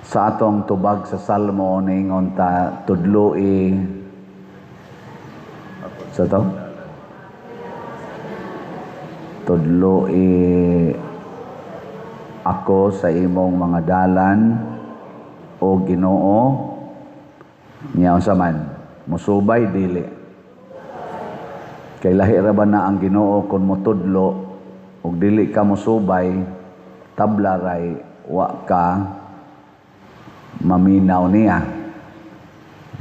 Sa atong tubag sa Salmo ningon ta tudloi sa to tudloi ako sa imong mga dalan o Ginoo niya unsa man musubay dili kay lahi ra ba na ang Ginoo kun motudlo ug dili ka musubay tabla ray wa ka maminaw niya.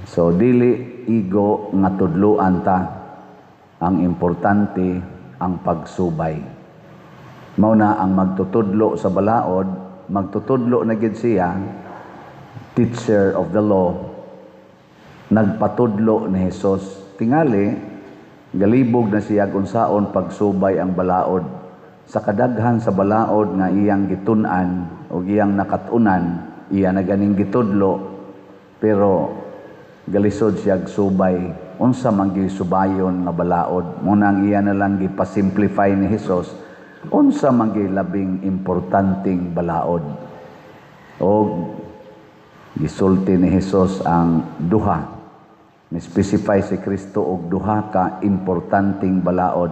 So dili igo nga tudloan ta, ang importante ang pagsubay. Mao na ang magtutudlo sa balaod, magtutudlo na gid siya, teacher of the law, nagpatudlo ni Hesus. Tingali galibog na siya kung saon pagsubay ang balaod. Sa kadaghan sa balaod nga iyang gitun-an o iyang nakatunan, iya na ganing gitudlo, pero galisod siya subay. Unsa man gisubayon nga balaod, munang iya na lang gipasimplify ni Hesus, unsa man labing importanteng balaod. O gisulti ni Hesus ang duha. Ni-specify si Kristo og duha ka importanteng balaod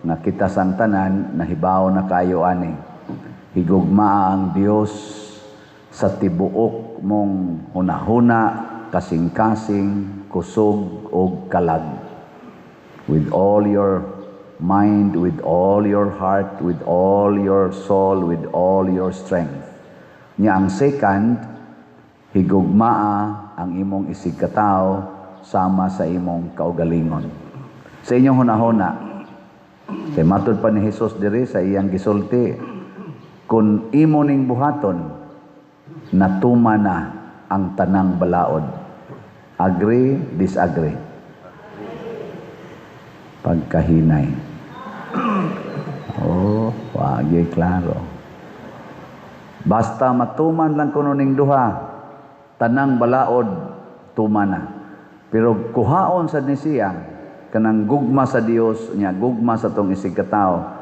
nga kita sang tanan nahibaw na kayo ani. Higugma ang Dios sa tibuok mong hunahuna, kasing-kasing, kusog o kalag. With all your mind, with all your heart, with all your soul, with all your strength. Nya ang second, higugmaa ang imong isig katao sama sa imong kaugalingon. Sa inyong hunahuna, kay matud pa ni Jesus diri sa iyang gisulti, kung imo ning buhaton, natuma na ang tanang balaod. Agree, disagree? Pagkahinay. Oh, wagi klaro. Basta matuman lang kuno ning duha, tanang balaod tuma na. Pero kuhaon sad ni siya kanang gugma sa Dios nya gugma sa tong isig katao.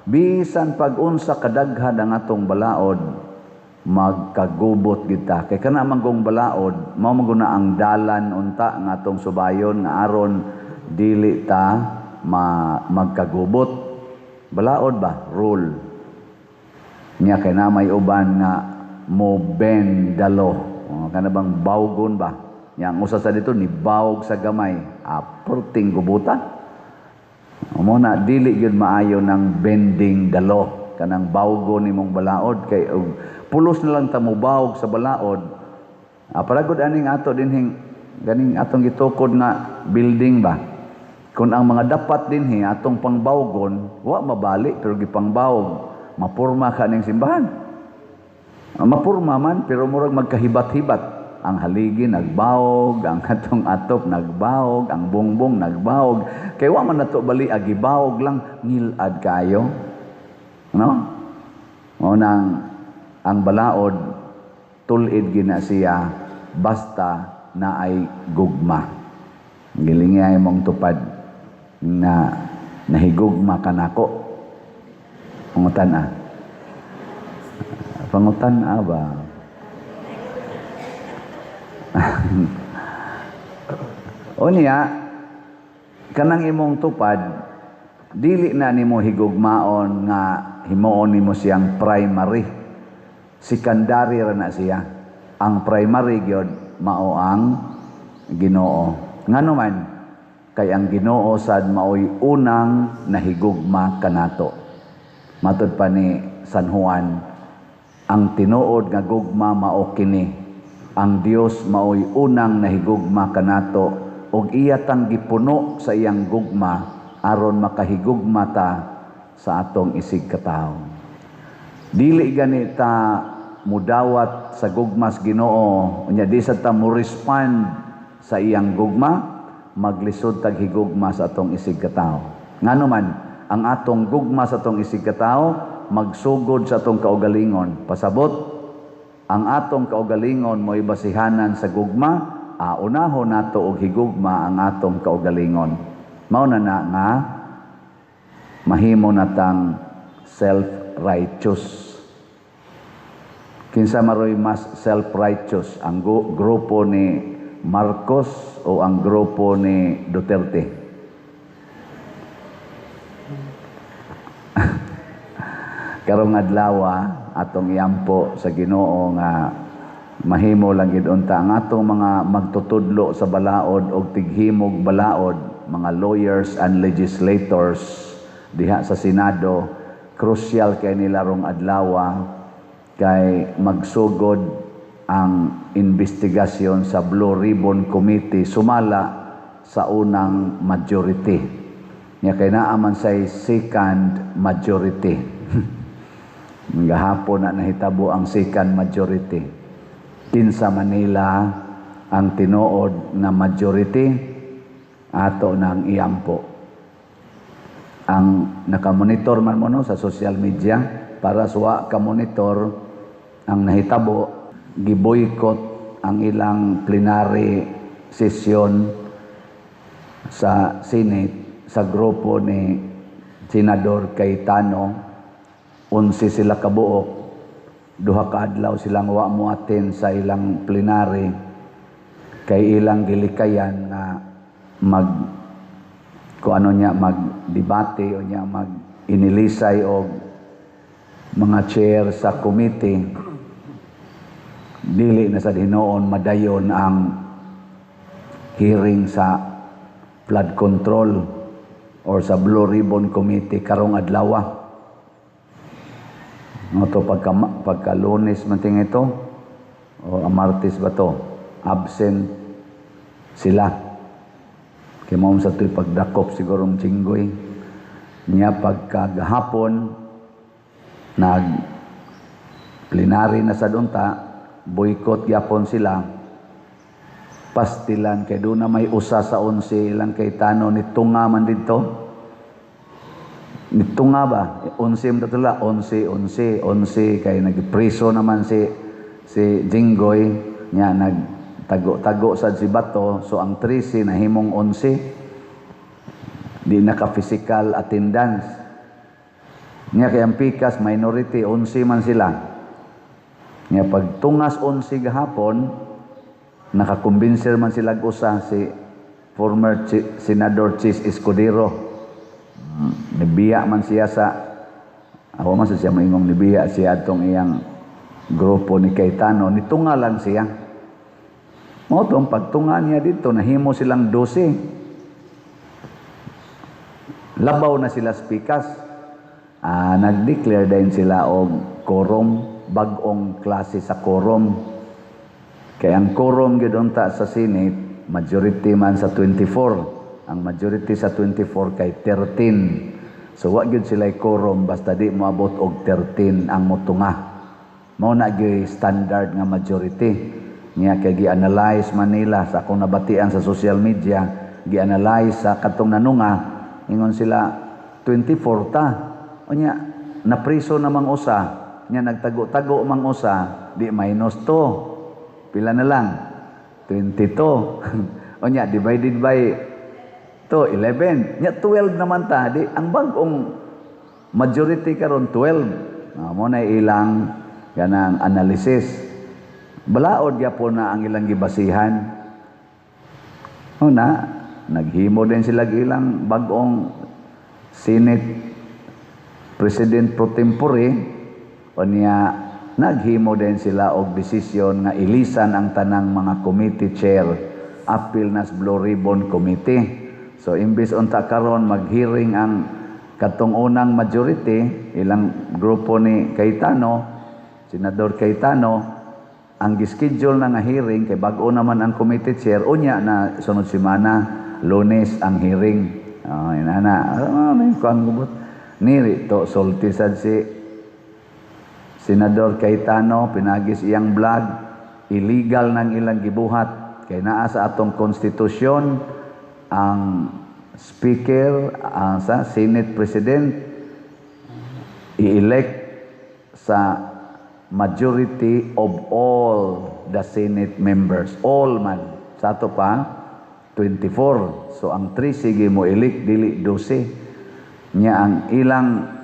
Bisan pag-unsa kadaghan ang atong balaod, magkagubot kita kay kana manggong balaod mao maguna ang dalan unta nga atong subayon nga aron dili ta magkagubot. Balaod ba rule nya kay na may uban nga mo bend the law, kana bang bawgon ba nya ang usa sa dito ni bawog sa gamay aperting gubutan mo na dili gyud maayo ng bending the law kanang bawgon nimong balaod kay pulos na lang ta mo bawog sa balaod. Paragod aning ato dinhing ganing atong gitukod nga building ba. Kung ang mga dapat dinhi atong pangbawgon, wa mabali pero gipangbawog, mapurma ka ning simbahan. Mapurma man pero murag magkahibat-hibat. Ang haligi nagbawog, ang atong atop nagbawog, ang bongbong nagbawog. Kay wa man nato bali agibawog lang ngilad kayo. No? Mao nang ang balaod tulid gina siya basta na ay gugma. Gilingay mong tupad na nahigugma kanako. Pangutan ba? O niya kanang imong tupad dili na nimo higugmaon nga himuon nimo siyang primary. Secondary ra na siya. Ang primary gyud mao ang Ginoo. Ngano man kay ang Ginoo sad maoy unang nahigugma kanato. Matud pa ni San Juan, ang tinuod nga gugma mao kini. Ang Dios maoy unang nahigugma kanato ug iya tang gipuno sa iyang gugma aron makahigugma ta sa atong isig katao. Dili ganita mudawat sa gugmas Ginoo unya di sad ta mo respond sa iyang gugma, maglisod tag higugma sa atong isig katao. Ngano man ang atong gugma sa atong isig katao magsugod sa atong kaugalingon. Pasabot ang atong kaugalingon mo'y basihanan sa gugma, unahon nato og higugma ang atong kaugalingon. Mao na nga mahimo natang self-righteous. Kinsa maroy mas self-righteous, ang grupo ni Marcos o ang grupo ni Duterte? Karong adlaw atong iampo sa Ginoo nga mahimo lang gid unta ang atong mga magtutudlo sa balaod og tighimog balaod, mga lawyers and legislators diha sa Senado, crucial kay nila rong adlaw kay magsugod ang investigasyon sa Blue Ribbon Committee sumala sa unang majority. Nya kay naa man say second majority. Gahapon na nahitabo ang second majority. Kinsa Manila ang tinuod na majority ato nang iampo. Ang nakamonitor man mo no, sa social media para suwa ka monitor ang nahitabo, giboycott ang ilang plenary session sa Senate sa grupo ni Senador Cayetano. 11 sila kabuok, duha ka adlaw silang wa moaten sa ilang plenary kay ilang gilikayan nga magdebate o nya mag-inilisay og mga chair sa committee. Dili na sa hinoon madayon ang hearing sa flood control or sa Blue Ribbon Committee karong adlaw. No to pagka Lunes man ting ito o Martes ba to, absent sila. Kay mao sa tuy pagdakop sigurong Chinggoy niya pagka gahapon nag plenary na sa dunta, boycott gyapon sila. Pastilan kay do na may usa sa 11 ilang Cayetano ni tunga man didto. Nitunga ba? 11 datula, 11 kay nagpreso naman si Jinggoy nya nagtago sad si Bato, so ang 13 nahimong 11 di naka physical attendance nya kay ang pikas minority 11 man sila nya pagtungas 11 gahapon nakakumbinser man sila usa si former Senador Chis Escudero. Nibiya man siya ako man siya maingong nibiya siya atong iyang grupo ni Cayetano, nitunga lang siya. Mo tong pagtunga niya dito nahimo silang 12. Labaw na sila spikas. Nag-declare din sila og quorum, bag-ong klase sa quorum. Kaya ang quorum gyud unta sa Senate, majority man sa 24. Ang majority sa 24 kay 13. So wa gyud sila quorum basta di moabot og 13 ang motunga. Mao na gyud standard nga majority. Niya kay gi-analyze Manila sa akong nabatian sa social media, gi-analyze sa katong nanunga, ingon sila 24 ta. Unya napriso namang usa, nya nagtago-tago mang usa, di minus 2. Pila na lang? 22. Unya divided by 11. Nya 12 naman ta. Di, ang bagong majority karon 12. Mo na ilang ganang analysis. Balaod gyapon na ang ilang gibasihan. Naghimo din sila ilang bagong Senate President pro tempore. Unya naghimo din sila og desisyon nga ilisan ang tanang mga committee chair apil nas Blue Ribbon Committee. So imbis unta karon mag-hearing ang katong unang majority, ilang grupo ni Cayetano, Senador Cayetano, ang gischedule na nga hearing kay bag-o naman ang committee chair, unya na sunod semana, Lunes ang hearing. May kuan gubot. Niri to sulti sad si Senador Cayetano, pinagis iyang vlog, illegal nang ilang gibuhat kay naa sa atong konstitusyon ang speaker sa Senate President i-elect sa majority of all the Senate members. All man. Sa ato pa, 24. So ang 3 sige mo elect dili 12. Nya ang ilang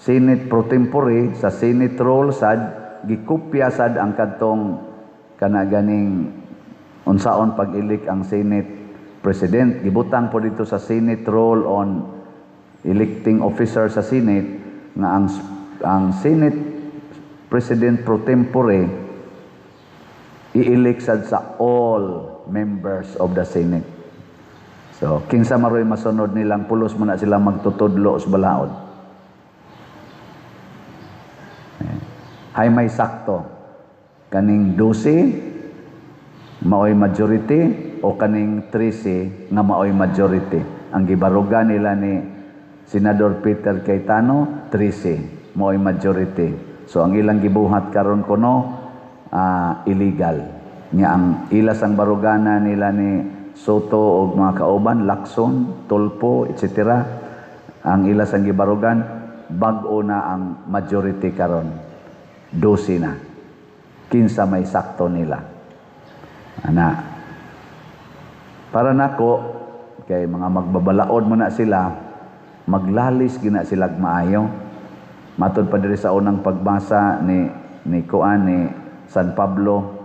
Senate pro tempore sa Senate roll sad gikopya sad ang kadtong kanaganing unsaon pag-elect ang Senate President. Gibutang po dito sa Senate Rule on Electing Officer sa Senate nga ang Senate President pro tempore i-elect sad sa all members of the Senate. So, kinsa maroy masunod nilang pulos mo na sila magtutudlo sa balaod. Hay may sakto. Kaning 12, maoy majority, o kaning 13, nga maoy majority. Ang gibarugan nila ni Senador Peter Cayetano, 13, maoy majority. So, ang ilang gibuhat karon kuno, illegal. Nga ang ilas ang barugana nila ni Soto o mga kauban, Lacson, Tulpo, etc. Ang ilas ang gibarugan, bag-o na ang majority karon. 12 na. Kinsa may sakto nila. Ana. Para nako, kay mga magbabalaod mo na sila, maglalis gina sila maayo. Matod pa diri sa unang pagbasa ni Kuan ni San Pablo,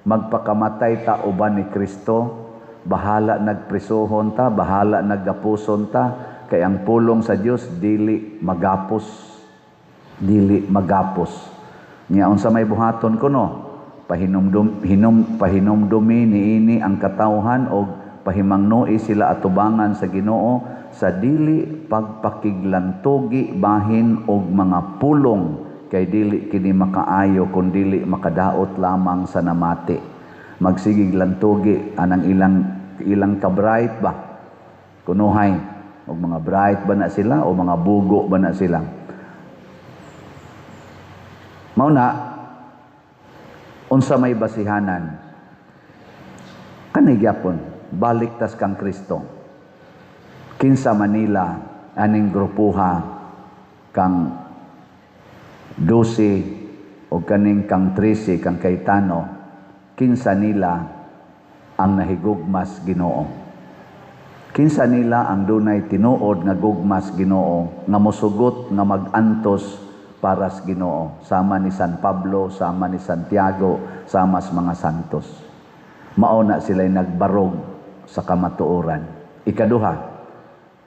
magpakamatay ta uban ni Kristo, bahala nagprisohon ta, bahala naggapuson ta, kay ang pulong sa Dios dili magapos. Dili magapos. Nya unsa may buhaton kuno? Pahinumdumi niini ang katawhan og pahimangnoi sila atubangan sa Ginoo sa dili pagpakiglantugi bahin og mga pulong, kay dili kini makaayo kun dili makadaot lamang sa namati. Magsigig lantugi anang ilang ka-bright ba? Kunuhay. O mga bright ba na sila o mga bugo ba na sila? Mauna, unsa may basihanan? Kanigyapon, baliktas kang Kristo. Kinsa Manila, aning grupuha kang 12 o kaning kang 13 kang Cayetano, kinsa nila ang nahigugmas Ginoo. Kinsa nila ang dunay tinuod nga gugmas Ginoo, nga mosugot nga magantos para sa Ginoo, sama ni San Pablo, sama ni Santiago, sama sa mga santos. Mao na sila'y nagbarog sa kamatuoran. Ikaduha,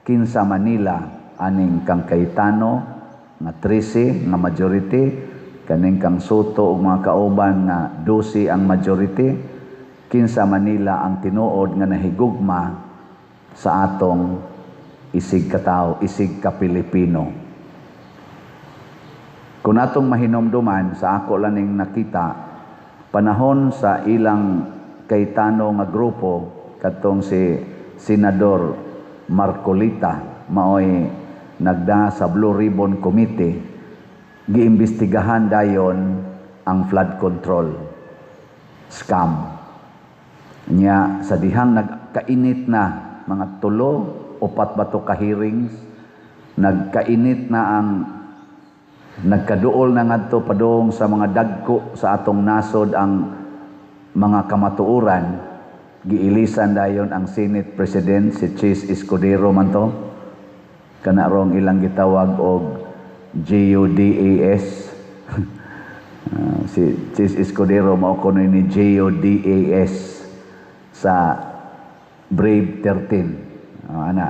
kinsa Manila aning kang Cayetano nga 13 nga majority, kaning kang Soto ug mga kauban nga 12 ang majority. Kinsa Manila ang tinuod nga nahigugma sa atong isig katao, isig ka Pilipino. Kung atong mahinomduman, sa ako laning nakita, panahon sa ilang Cayetano nga grupo, katong si Senador Marcolita, maoy nagda sa Blue Ribbon Committee, giimbestigahan dayon ang flood control scam. Nya sa dihang nagkainit na mga 3 o 4 bato ka hearings, nagkainit na ang nagkaduol na ngadto padung sa mga dagko sa atong nasod ang mga kamatuoran, giilisan dayon ang Senate President si Chis Escudero man to, kana rong ilang gitawag og JODAS. Si Chis Escudero mao kuno ni JODAS sa Brave 13. Ana.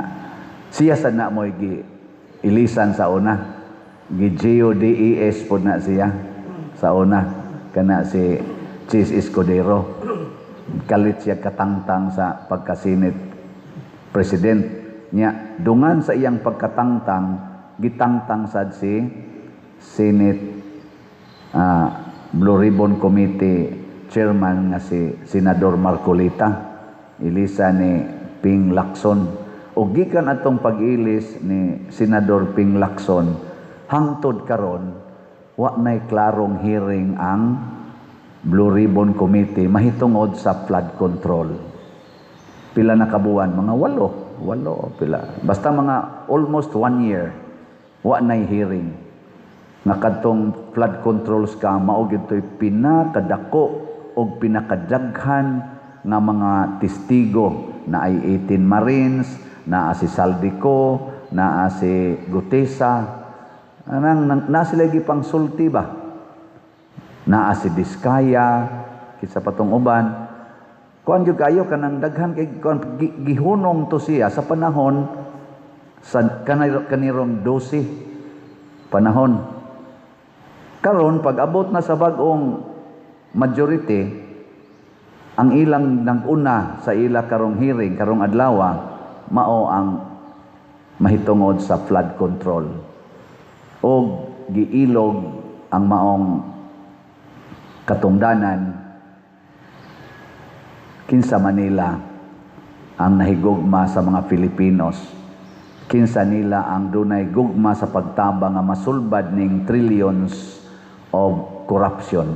Siya sad na mo gi ilisan sa una. Gi-JODAS po na siya sa una. Kana si Chis Escudero. Kalit siya katangtang sa pagka-Senate President. Nya, dungan sa iyang pagkatangtang, gitangtang sad si Senate Blue Ribbon Committee Chairman nga si Senador Marcolita. Ilisa ni Ping Lacson. O gikan atong pag-ilis ni Senador Ping Lacson, hangtod karon wa nay klarong hearing ang Blue Ribbon Committee mahitungod sa flood control. Pila na kabuan? Mga 8 pila. Basta mga almost 1 year wa nay hearing. Nga kadtong flood controls ka mao gito'y pinakadako o pinakadaghan nga mga testigo, na ay 18 Marines, na si Saldico, na si Gutesa, na sila gipang sulti ba? Naa si Diskaya, kinsa patong uban. Kuan gyud kayo kanang daghan kay gihunong to siya sa panahon sa kanirong 12 panahon. Karon pag abot na sa bag-ong majority, ang ilang nag-una sa ila karong hearing, karong adlaw, mao ang mahitungod sa flood control. O giilog ang maong katungdanan kinsa Manila ang nahigugma sa mga Filipinos. Kinsa nila ang dunay gugma sa pagtabang nga masulbad ning trillions of corruption.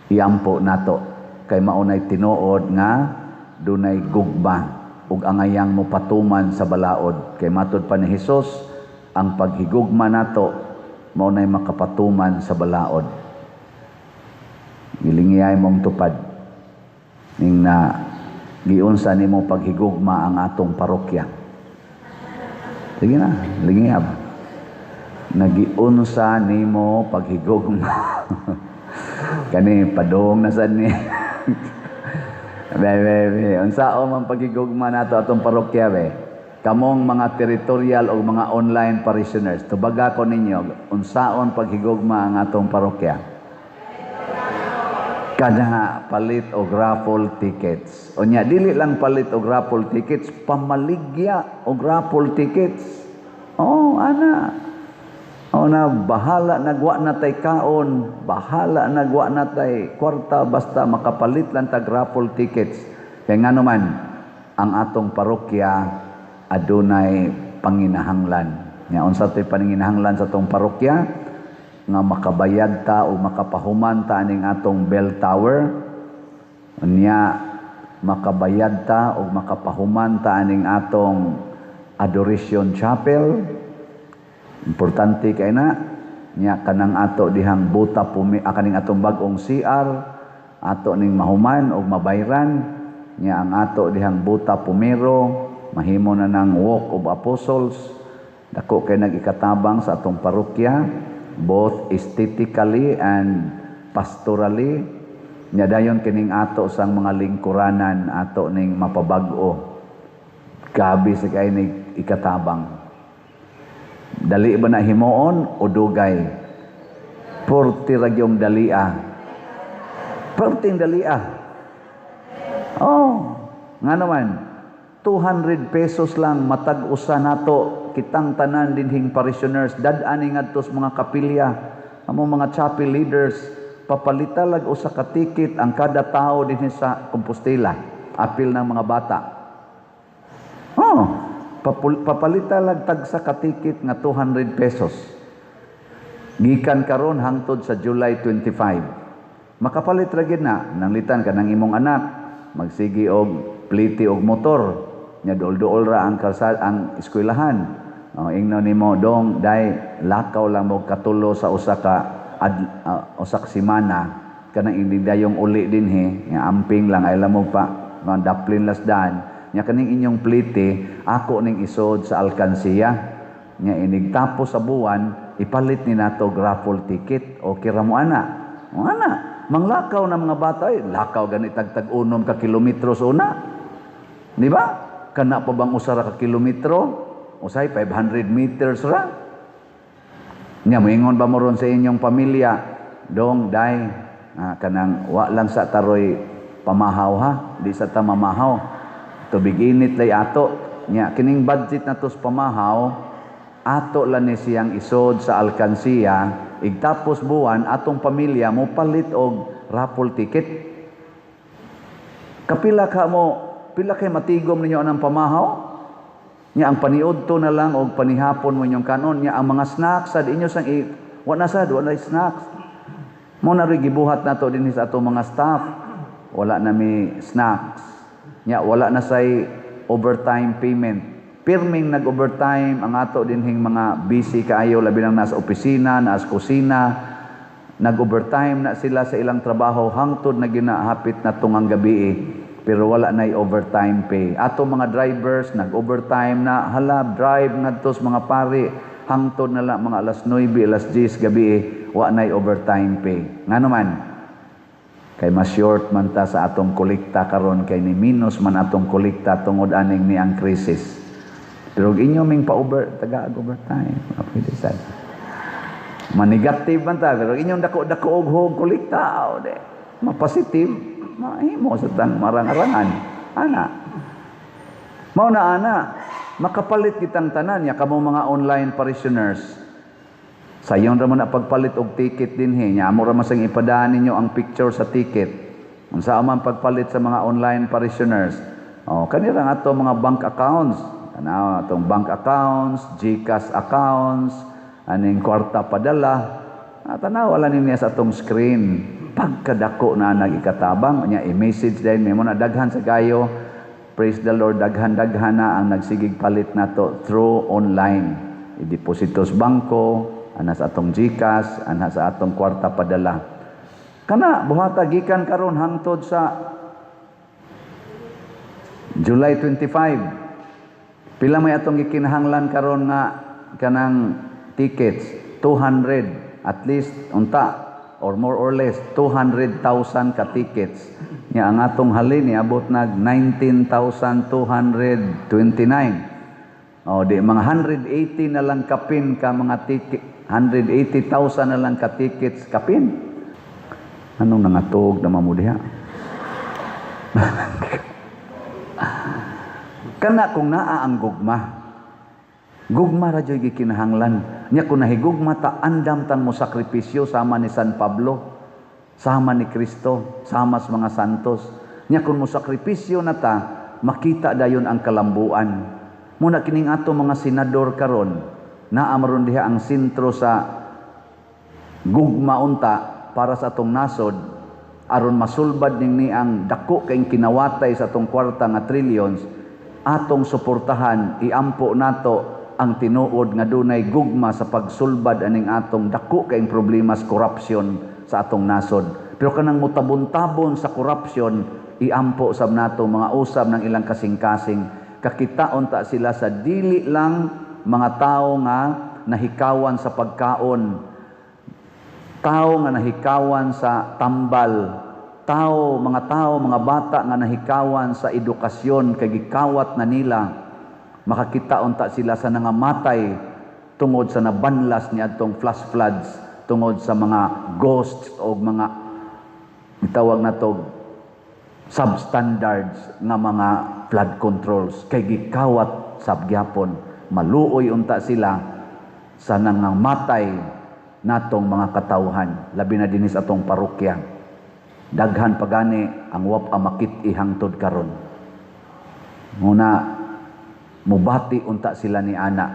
Iampo nato kay maunay tinuod nga dunay gugma ug angayang mopatuman sa balaod. Kay matud pa ni Hesus, ang paghigugma nato maunay makapatuman sa balaod. Gilingiyay mong tupad ning na giunsa nimo paghigugma ang atong parokya. Sige na, lingiyab. Nagiunsa nimo paghigugma. Kani padung na sad ni. Be. Unsao man paghigugma nato atong parokya be? Kamong mga territorial o mga online parishioners, tubaga ko ninyo, unsaon paghigugma ang atong parokya? Kana palit og raffle tickets. Unya dili lang palit og raffle tickets, pamaligya og raffle tickets. Ana. Bahala nagwa na tay kaon, bahala nagwa na tay kwarta basta makapalit lang tag raffle tickets. Kay ngano man ang atong parokya adunay panginahanglan. Nya unsa tay panginahanglan sa atong parokya? Nga makabayad ta o makapahuman ta aning atong bell tower, unya makabayad ta o makapahuman ta aning atong adoration chapel. Importante kay na nya kanang ato dihang buta kaning atong bag-ong CR ato ning mahuman og mabayran, nya ang ato dihang buta pumero mahimo na ng walk of apostles. Dako kay nag-ikatabang sa atong parokya, both aesthetically and pastorally. Nya dayon kining ato sang mga lingkuranan ato ning mapabag-o. Gabi sa kay ning ikatabang. Dali ba na himuon o dugay? Porti ragyong dalia. Porting dalia. Nga naman 200 pesos lang matag usa nato kitang tanan dinhing parishioners dad-ani ngadto sa mga kapilya, among mga chapel leaders, papalita lag usa ka ticket ang kada tawo dinhi sa Compostela, apil ng mga bata. Papalita lag tagsa ka ticket nga 200 pesos. Gikan karon hangtod sa July 25. Makapalit ra gid na nanglitan ka ng imong anak, magsigi og pliti og motor, nya duol-duol ra ang kalsada ang eskwelahan. Ingno nimo dong dai lakaw lang mo katulo sa usa ka semana kanang indidayong uli dinhi nga amping lang ay lamog pa mga daplin lasdan nya kaning inyong plite ako ning isod sa alkansiya nya inigtapos sa buwan ipalit ni nato raffle ticket o kira mo ana manglakaw na mga bata lakaw gani tag unom ka kilometro una, di ba? Kana pa bang usara ka kilometro? Usay 500 meters ra. Nya moingon ba mo ron sa inyong pamilya, dong day kanang wa lang sa taroy pamahaw ha, di sa ta mamahaw. Tubig init lay ato. Nya kining budget natos pamahaw, ato lang ni siyang isod sa alkansiya, igtapos buwan atong pamilya mo palit og raffle ticket. Kapila kay matigom ninyo anang pamahaw? Nya ang paniudto na lang og panihapon mo inyong kanon nya ang mga snacks sad inyo sang wala snacks. Mo na ri gibuhat nato dinhi sa ato mga staff. Wala na mi snacks. Nya wala na say overtime payment. Pirming nag-overtime ang ato dinhing mga busy kaayo labi lang nasa opisina, nasa kusina. Nag-overtime na sila sa ilang trabaho hangtod na ginahapit na tungang gabi pero wala na overtime pay. Ato mga drivers nag-overtime na drive ngadto sa mga pari hangtod na lang mga alas 9, alas 10 gabi wa nay overtime pay. Nga naman, kay mas short man ta sa atong kolekta karon, kay ni minus man atong kolekta tungod aning ni ang krisis. Pero inyo ming taga-overtime. Pwede sad. Manigative man ta, pero inyong dako-dako og hog kolekta, o de. Mapositive, mahimo sa tang marang-arangan. Ana. Mao na ana, makapalit kitang tanan ya kamo mga online parishioners. Sayon ra man na pagpalit og ticket dinhi, nya amo ra masang ipadaan ninyo ang picture sa ticket. Unsa man pagpalit sa mga online parishioners. Kanira nga ato mga bank accounts, atong bank accounts, GCash accounts, aning kwarta padala. Tanaw wala ninyo sa atong screen. Pagkadako na nagikatabang, nya i-message din mo na daghan sa kayo. Praise the Lord, daghan-daghan na ang nagsigig palit nato through online. I-depositos bangko, ana sa atong GCash, ana sa atong kwarta padala. Kana buhata gikan karon hangtod sa July 25. Pila may atong gikinahanglan karon nga kanang tickets? 200 at least unta or more or less 200,000 ka tickets. Nya ang atong halin niabot nag 19,229. Di mga 180 na lang kapin ka mga ticket, 180,000 na lang ka tickets kapin. Anong nangatog na mamudiha? Kana kung naa ang gugma. Gugma ra joy gikinahanglan. Nya kung nahigugma ta andam tan mo sakripisyo sama ni San Pablo, sama ni Kristo, sama sa mga santos. Nya kung mo sakripisyo na ta, makita dayon ang kalambuan. Muna kining ato mga senador karon, naa maron diha ang sentro sa gugma unta para sa atong nasod aron masulbad ni ang dako kay kinawatay sa atong kwarta nga trillions, atong suportahan, iampo nato ang tinuod nga dunay gugma sa pagsulbad aning atong dako kay problema sa korupsyon sa atong nasod. Pero kanang mutabon-tabon sa korupsyon, iampo sab nato mga usab ng ilang kasing-kasing. Kakitaon ta sila sa dili lang mga tao nga nahikawan sa pagkaon, tao nga nahikawan sa tambal, mga bata nga nahikawan sa edukasyon kay gikawat na nila. Makakita unta sila sa nangamatay tungod sa nabanlas ni adtong flash floods, tungod sa mga ghosts o mga itawag na to substandards nga mga flood controls kay gikawat sab gyapon. Maluoy unta sila sa nangamatay natong mga katawhan, labi na dinis atong parokya. Daghan pagani ang wap amakit ihangtod karon. Muna mubati unta sila ni ana,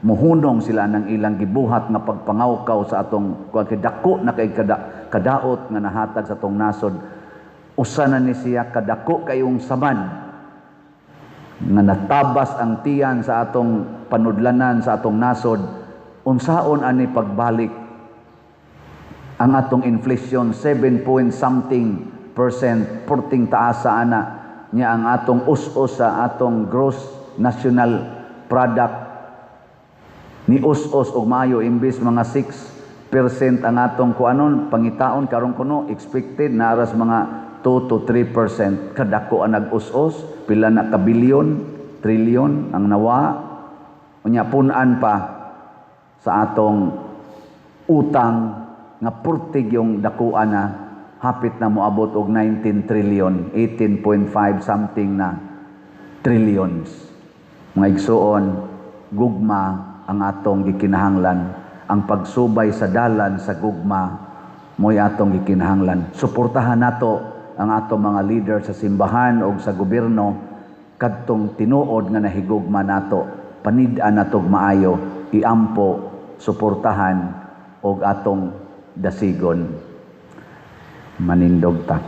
muhunong sila ng ilang gibuhat nga pagpangawkaw sa atong dako na kay kadaot nga nahatag sa atong nasod. Usa na ni siya kadako kayong saman nga natabas ang tiyan sa atong panudlanan sa atong nasod. Unsaon ani pagbalik ang atong inflation 7 point something %, porting taasa ana niya ang atong us-us sa atong gross national product ni us-us og maayo imbis mga 6% ang atong kuanon pangitaon karon kuno expected na aras mga 2 to 3%. Kadako ang nag-us-us, pila na ka bilyon, trilyon ang nawa. Unya punan pa sa atong utang nga purtig yung dakuan na hapit na moabot og 19 trillion, 18.5 something na trillions. Mga igsuon, gugma ang atong gikinahanglan. Ang pagsubay sa dalan sa gugma, mo'y atong gikinahanglan. Suportahan nato ang atong mga leader sa simbahan o sa gobyerno, kadtong tinuod nga nahigugma nato. Panid-an nato maayo, iampo, suportahan, o atong dasigon. Manindog ta.